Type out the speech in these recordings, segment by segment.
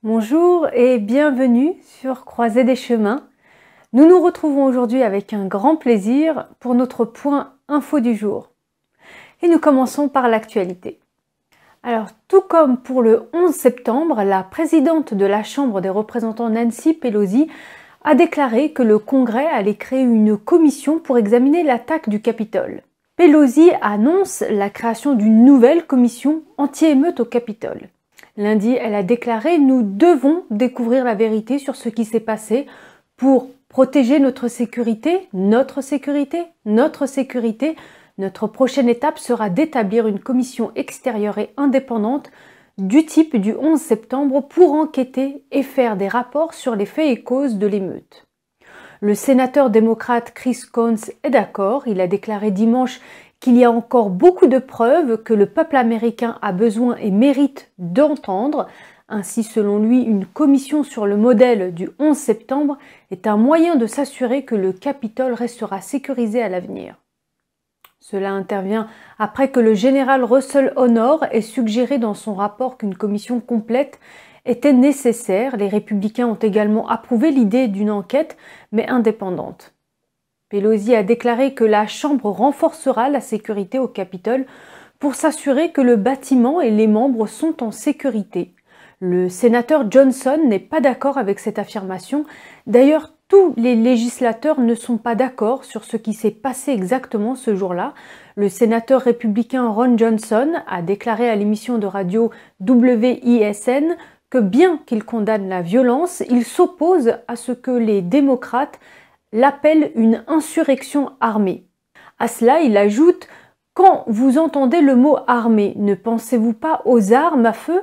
Bonjour et bienvenue sur Croisée des chemins. Nous nous retrouvons aujourd'hui avec un grand plaisir pour notre point info du jour. Et nous commençons par l'actualité. Alors, tout comme pour le 11 septembre, la présidente de la Chambre des représentants Nancy Pelosi a déclaré que le Congrès allait créer une commission pour examiner l'attaque du Capitole. Pelosi annonce la création d'une nouvelle commission anti-émeute au Capitole. Lundi, elle a déclaré « Nous devons découvrir la vérité sur ce qui s'est passé pour protéger notre sécurité, notre sécurité, notre sécurité. Notre prochaine étape sera d'établir une commission extérieure et indépendante du type du 11 septembre pour enquêter et faire des rapports sur les faits et causes de l'émeute. » Le sénateur démocrate Chris Coons est d'accord. Il a déclaré dimanche qu'il y a encore beaucoup de preuves que le peuple américain a besoin et mérite d'entendre. Ainsi, selon lui, une commission sur le modèle du 11 septembre est un moyen de s'assurer que le Capitole restera sécurisé à l'avenir. Cela intervient après que le général Russell Honore ait suggéré dans son rapport qu'une commission complète était nécessaire. Les républicains ont également approuvé l'idée d'une enquête, mais indépendante. Pelosi a déclaré que la Chambre renforcera la sécurité au Capitole pour s'assurer que le bâtiment et les membres sont en sécurité. Le sénateur Johnson n'est pas d'accord avec cette affirmation. D'ailleurs, tous les législateurs ne sont pas d'accord sur ce qui s'est passé exactement ce jour-là. Le républicain Ron Johnson a déclaré à l'émission de radio WISN que bien qu'il condamne la violence, il s'oppose à ce que les démocrates l'appellent une insurrection armée. À cela, il ajoute « Quand vous entendez le mot armée, ne pensez-vous pas aux armes à feu ?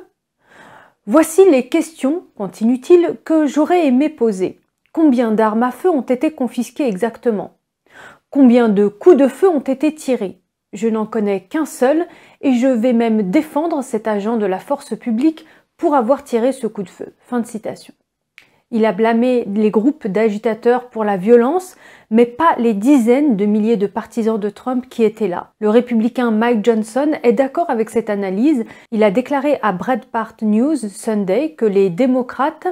Voici les questions, continue-t-il, que j'aurais aimé poser. Combien d'armes à feu ont été confisquées exactement? Combien de coups de feu ont été tirés? Je n'en connais qu'un seul et je vais même défendre cet agent de la force publique pour avoir tiré ce coup de feu. » Fin de citation. Il a blâmé les groupes d'agitateurs pour la violence, mais pas les dizaines de milliers de partisans de Trump qui étaient là. Le républicain Mike Johnson est d'accord avec cette analyse. Il a déclaré à Breitbart News Sunday que les démocrates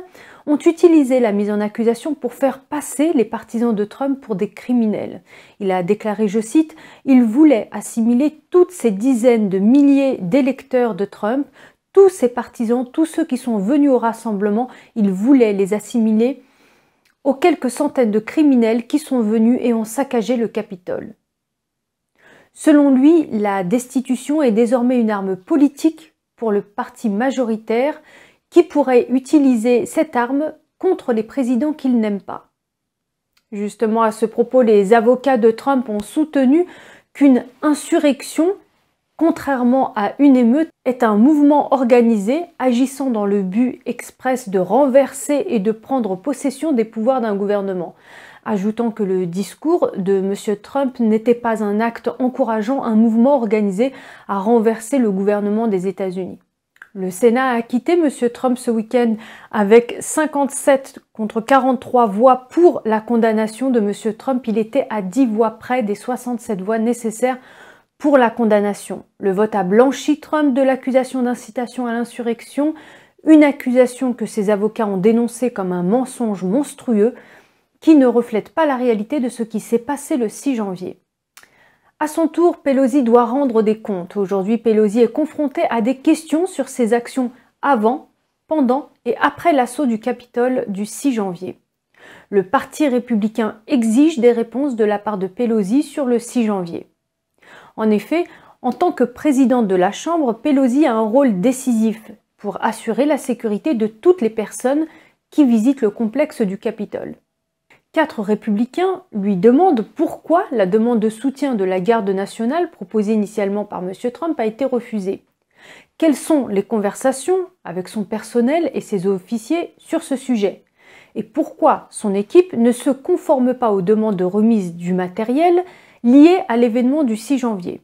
ont utilisé la mise en accusation pour faire passer les partisans de Trump pour des criminels. Il a déclaré, je cite, « Ils voulaient assimiler toutes ces dizaines de milliers d'électeurs de Trump, tous ces partisans, tous ceux qui sont venus au rassemblement, ils voulaient les assimiler aux quelques centaines de criminels qui sont venus et ont saccagé le Capitole. » Selon lui, la destitution est désormais une arme politique pour le parti majoritaire qui pourrait utiliser cette arme contre les présidents qu'il n'aime pas. Justement, à ce propos, les avocats de Trump ont soutenu qu'une insurrection, contrairement à une émeute, est un mouvement organisé agissant dans le but express de renverser et de prendre possession des pouvoirs d'un gouvernement, ajoutant que le discours de M. Trump n'était pas un acte encourageant un mouvement organisé à renverser le gouvernement des États-Unis. Le Sénat a acquitté M. Trump ce week-end avec 57 contre 43 voix pour la condamnation de M. Trump. Il était à 10 voix près des 67 voix nécessaires pour la condamnation. Le vote a blanchi Trump de l'accusation d'incitation à l'insurrection, une accusation que ses avocats ont dénoncée comme un mensonge monstrueux qui ne reflète pas la réalité de ce qui s'est passé le 6 janvier. À son tour, Pelosi doit rendre des comptes. Aujourd'hui, Pelosi est confrontée à des questions sur ses actions avant, pendant et après l'assaut du Capitole du 6 janvier. Le Parti républicain exige des réponses de la part de Pelosi sur le 6 janvier. En effet, en tant que présidente de la Chambre, Pelosi a un rôle décisif pour assurer la sécurité de toutes les personnes qui visitent le complexe du Capitole. 4 républicains lui demandent pourquoi la demande de soutien de la garde nationale proposée initialement par M. Trump a été refusée. Quelles sont les conversations avec son personnel et ses officiers sur ce sujet? Et pourquoi son équipe ne se conforme pas aux demandes de remise du matériel liées à l'événement du 6 janvier?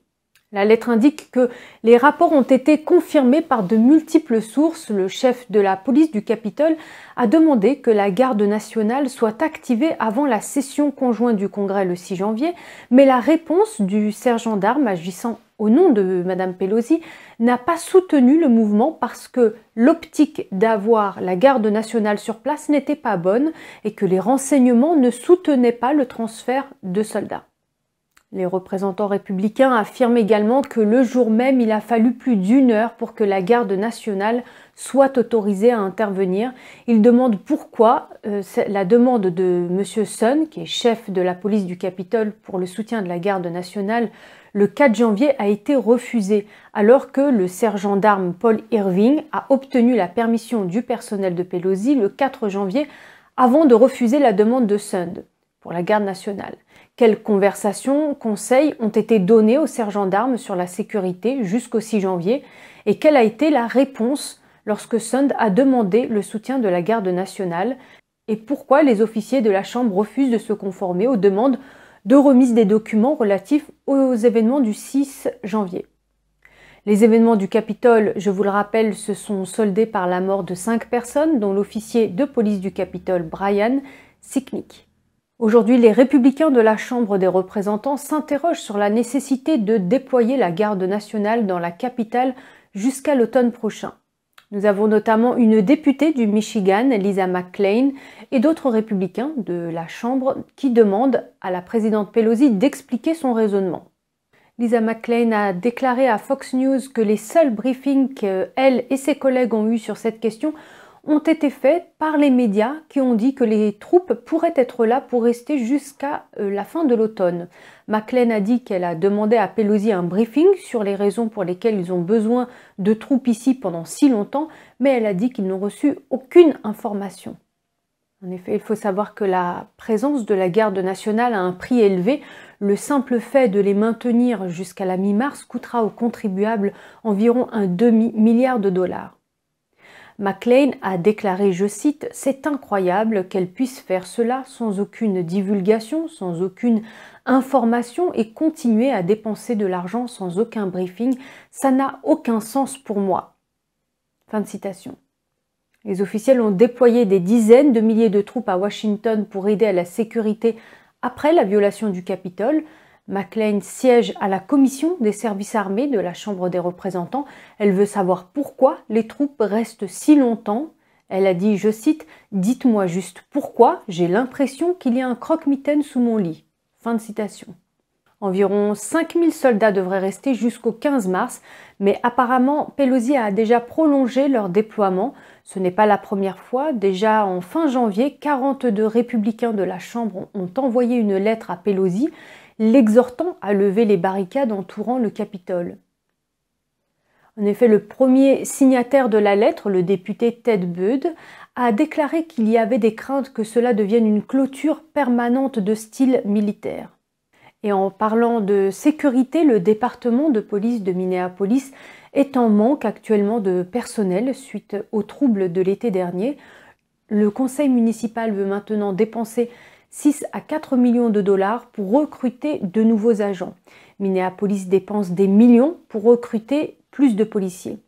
La lettre indique que les rapports ont été confirmés par de multiples sources. Le chef de la police du Capitole a demandé que la garde nationale soit activée avant la session conjointe du Congrès le 6 janvier, mais la réponse du sergent d'armes agissant au nom de Madame Pelosi, n'a pas soutenu le mouvement parce que l'optique d'avoir la garde nationale sur place n'était pas bonne et que les renseignements ne soutenaient pas le transfert de soldats. Les représentants républicains affirment également que le jour même, il a fallu plus d'1 heure pour que la garde nationale soit autorisée à intervenir. Ils demandent pourquoi la demande de M. Sun, qui est chef de la police du Capitole pour le soutien de la garde nationale, le 4 janvier a été refusée, alors que le sergent d'armes Paul Irving a obtenu la permission du personnel de Pelosi le 4 janvier avant de refuser la demande de Sun pour la garde nationale. Quelles conversations, conseils ont été donnés au sergent d'armes sur la sécurité jusqu'au 6 janvier et quelle a été la réponse lorsque Sund a demandé le soutien de la garde nationale et pourquoi les officiers de la Chambre refusent de se conformer aux demandes de remise des documents relatifs aux événements du 6 janvier. Les événements du Capitole, je vous le rappelle, se sont soldés par la mort de 5 personnes, dont l'officier de police du Capitole Brian Sicknick. Aujourd'hui, les républicains de la Chambre des représentants s'interrogent sur la nécessité de déployer la garde nationale dans la capitale jusqu'à l'automne prochain. Nous avons notamment une députée du Michigan, Lisa McClain, et d'autres républicains de la Chambre qui demandent à la présidente Pelosi d'expliquer son raisonnement. Lisa McClain a déclaré à Fox News que les seuls briefings qu'elle et ses collègues ont eus sur cette question ont été faits par les médias qui ont dit que les troupes pourraient être là pour rester jusqu'à la fin de l'automne. McClain a dit qu'elle a demandé à Pelosi un briefing sur les raisons pour lesquelles ils ont besoin de troupes ici pendant si longtemps, mais elle a dit qu'ils n'ont reçu aucune information. En effet, il faut savoir que la présence de la garde nationale a un prix élevé. Le simple fait de les maintenir jusqu'à la mi-mars coûtera aux contribuables environ un demi-milliard de dollars. McClain a déclaré, je cite, « C'est incroyable qu'elle puisse faire cela sans aucune divulgation, sans aucune information et continuer à dépenser de l'argent sans aucun briefing. Ça n'a aucun sens pour moi. » Fin de citation. Les officiels ont déployé des dizaines de milliers de troupes à Washington pour aider à la sécurité après la violation du Capitole. McClain siège à la commission des services armés de la Chambre des représentants. Elle veut savoir pourquoi les troupes restent si longtemps. Elle a dit, je cite, « Dites-moi juste pourquoi, j'ai l'impression qu'il y a un croque-mitaine sous mon lit. » Fin de citation. Environ 5000 soldats devraient rester jusqu'au 15 mars, mais apparemment Pelosi a déjà prolongé leur déploiement. Ce n'est pas la première fois. Déjà en fin janvier, 42 républicains de la Chambre ont envoyé une lettre à Pelosi l'exhortant à lever les barricades entourant le Capitole. En effet, le premier signataire de la lettre, le député Ted Budd, a déclaré qu'il y avait des craintes que cela devienne une clôture permanente de style militaire. Et en parlant de sécurité, le département de police de Minneapolis est en manque actuellement de personnel suite aux troubles de l'été dernier. Le conseil municipal veut maintenant dépenser 6 à 4 millions de dollars pour recruter de nouveaux agents. Minneapolis dépense des millions pour recruter plus de policiers.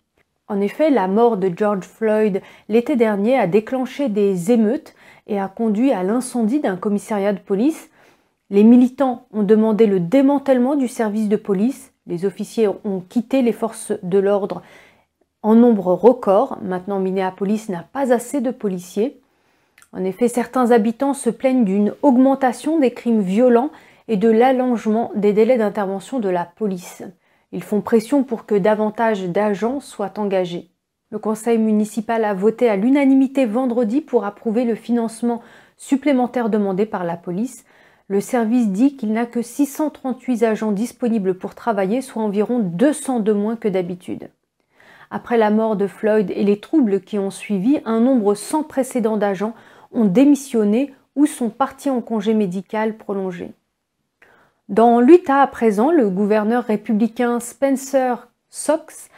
En effet, la mort de George Floyd l'été dernier a déclenché des émeutes et a conduit à l'incendie d'un commissariat de police. Les militants ont demandé le démantèlement du service de police. Les officiers ont quitté les forces de l'ordre en nombre record. Maintenant, Minneapolis n'a pas assez de policiers. En effet, certains habitants se plaignent d'une augmentation des crimes violents et de l'allongement des délais d'intervention de la police. Ils font pression pour que davantage d'agents soient engagés. Le conseil municipal a voté à l'unanimité vendredi pour approuver le financement supplémentaire demandé par la police. Le service dit qu'il n'a que 638 agents disponibles pour travailler, soit environ 200 de moins que d'habitude. Après la mort de Floyd et les troubles qui ont suivi, un nombre sans précédent d'agents ont démissionné ou sont partis en congé médical prolongé. Dans l'Utah à présent, le gouverneur républicain Spencer Sox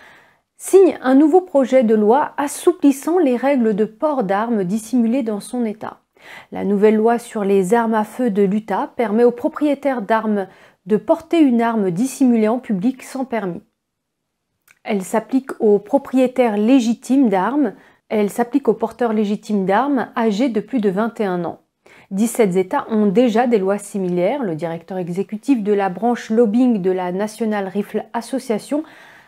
signe un nouveau projet de loi assouplissant les règles de port d'armes dissimulées dans son État. La nouvelle loi sur les armes à feu de l'Utah permet aux propriétaires d'armes de porter une arme dissimulée en public sans permis. Elle s'applique aux propriétaires légitimes d'armes. Elle s'applique aux porteurs légitimes d'armes âgés de plus de 21 ans. 17 États ont déjà des lois similaires. Le directeur exécutif de la branche lobbying de la National Rifle Association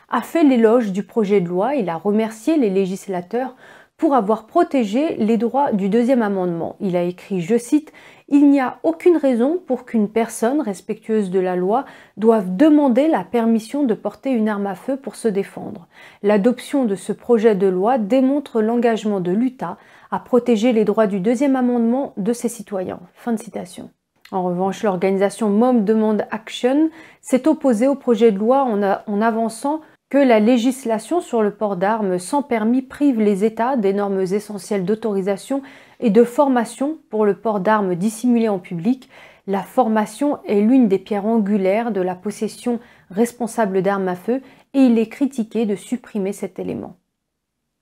a fait l'éloge du projet de loi. Il a remercié les législateurs pour avoir protégé les droits du deuxième amendement. Il a écrit, je cite, « Il n'y a aucune raison pour qu'une personne respectueuse de la loi doive demander la permission de porter une arme à feu pour se défendre. L'adoption de ce projet de loi démontre l'engagement de l'Utah à protéger les droits du deuxième amendement de ses citoyens. » Fin de citation. En revanche, l'organisation Mom Demand Action s'est opposée au projet de loi en avançant que la législation sur le port d'armes sans permis prive les États des normes essentielles d'autorisation et de formation pour le port d'armes dissimulées en public. La formation est l'une des pierres angulaires de la possession responsable d'armes à feu et il est critiqué de supprimer cet élément.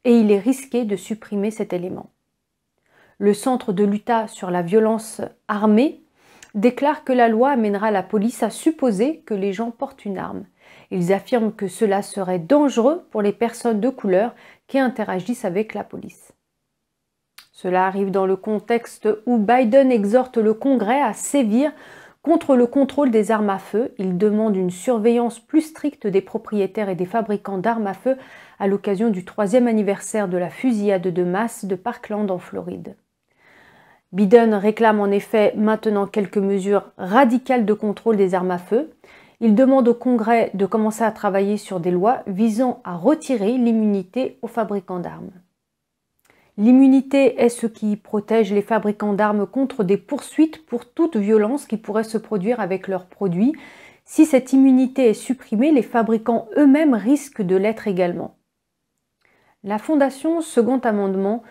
Et il est risqué de supprimer cet élément. Le Centre de l'Utah sur la violence armée déclare que la loi amènera la police à supposer que les gens portent une arme. Ils affirment que cela serait dangereux pour les personnes de couleur qui interagissent avec la police. Cela arrive dans le contexte où Biden exhorte le Congrès à sévir contre le contrôle des armes à feu. Il demande une surveillance plus stricte des propriétaires et des fabricants d'armes à feu à l'occasion du 3e anniversaire de la fusillade de masse de Parkland en Floride. Biden réclame en effet maintenant quelques mesures radicales de contrôle des armes à feu. Il demande au Congrès de commencer à travailler sur des lois visant à retirer l'immunité aux fabricants d'armes. L'immunité est ce qui protège les fabricants d'armes contre des poursuites pour toute violence qui pourrait se produire avec leurs produits. Si cette immunité est supprimée, les fabricants eux-mêmes risquent de l'être également. La Fondation Second Amendement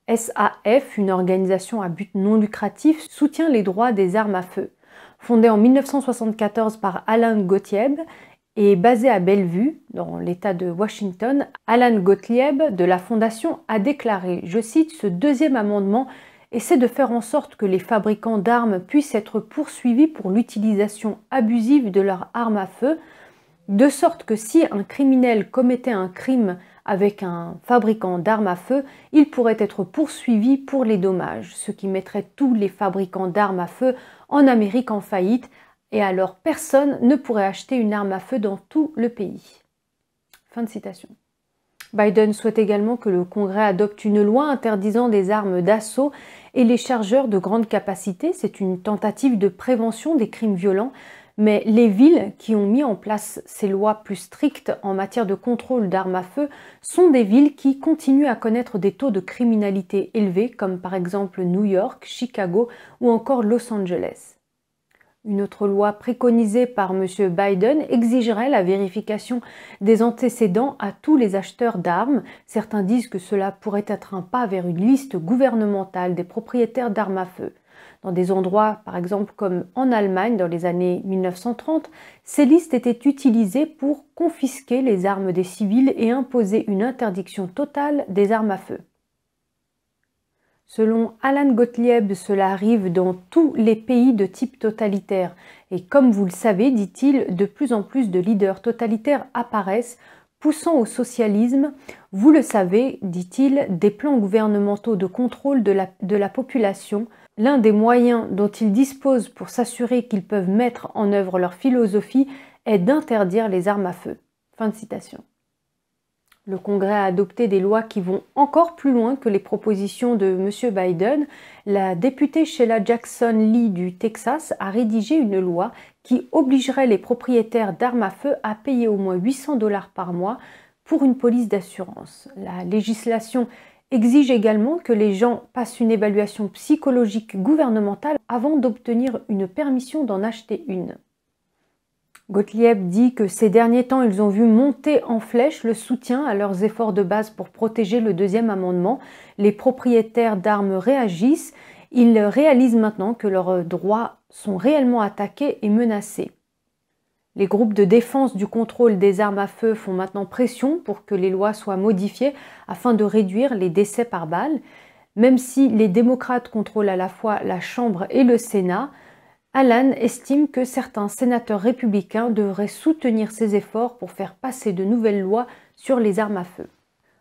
SAF, une organisation à but non lucratif, soutient les droits des armes à feu. Fondée en 1974 par Alan Gottlieb et basée à Bellevue, dans l'État de Washington, Alan Gottlieb de la Fondation a déclaré, je cite, « Ce deuxième amendement essaie de faire en sorte que les fabricants d'armes puissent être poursuivis pour l'utilisation abusive de leurs armes à feu, de sorte que si un criminel commettait un crime avec un fabricant d'armes à feu, il pourrait être poursuivi pour les dommages, ce qui mettrait tous les fabricants d'armes à feu en Amérique en faillite, et alors personne ne pourrait acheter une arme à feu dans tout le pays. » Fin de citation. Biden souhaite également que le Congrès adopte une loi interdisant les armes d'assaut et les chargeurs de grande capacité. C'est une tentative de prévention des crimes violents, mais les villes qui ont mis en place ces lois plus strictes en matière de contrôle d'armes à feu sont des villes qui continuent à connaître des taux de criminalité élevés, comme par exemple New York, Chicago ou encore Los Angeles. Une autre loi préconisée par M. Biden exigerait la vérification des antécédents à tous les acheteurs d'armes. Certains disent que cela pourrait être un pas vers une liste gouvernementale des propriétaires d'armes à feu. Dans des endroits, par exemple comme en Allemagne dans les années 1930, ces listes étaient utilisées pour confisquer les armes des civils et imposer une interdiction totale des armes à feu. Selon Alan Gottlieb, cela arrive dans tous les pays de type totalitaire. Et comme vous le savez, dit-il, de plus en plus de leaders totalitaires apparaissent, poussant au socialisme. Vous le savez, dit-il, des plans gouvernementaux de contrôle de la population. L'un des moyens dont ils disposent pour s'assurer qu'ils peuvent mettre en œuvre leur philosophie est d'interdire les armes à feu. Fin de citation. Le Congrès a adopté des lois qui vont encore plus loin que les propositions de M. Biden. La députée Sheila Jackson Lee du Texas a rédigé une loi qui obligerait les propriétaires d'armes à feu à payer au moins 800 $ par mois pour une police d'assurance. La législation exige également que les gens passent une évaluation psychologique gouvernementale avant d'obtenir une permission d'en acheter une. Gottlieb dit que ces derniers temps, ils ont vu monter en flèche le soutien à leurs efforts de base pour protéger le deuxième amendement. Les propriétaires d'armes réagissent. Ils réalisent maintenant que leurs droits sont réellement attaqués et menacés. Les groupes de défense du contrôle des armes à feu font maintenant pression pour que les lois soient modifiées afin de réduire les décès par balle. Même si les démocrates contrôlent à la fois la Chambre et le Sénat, Alan estime que certains sénateurs républicains devraient soutenir ces efforts pour faire passer de nouvelles lois sur les armes à feu.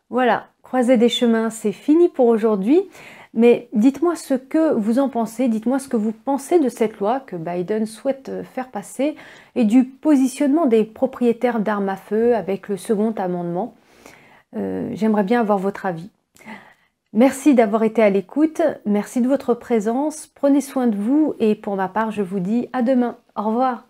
Voilà, Croisée des chemins, c'est fini pour aujourd'hui. Mais dites-moi ce que vous en pensez, dites-moi ce que vous pensez de cette loi que Biden souhaite faire passer et du positionnement des propriétaires d'armes à feu avec le second amendement. J'aimerais bien avoir votre avis. Merci d'avoir été à l'écoute, merci de votre présence, prenez soin de vous et pour ma part je vous dis à demain. Au revoir.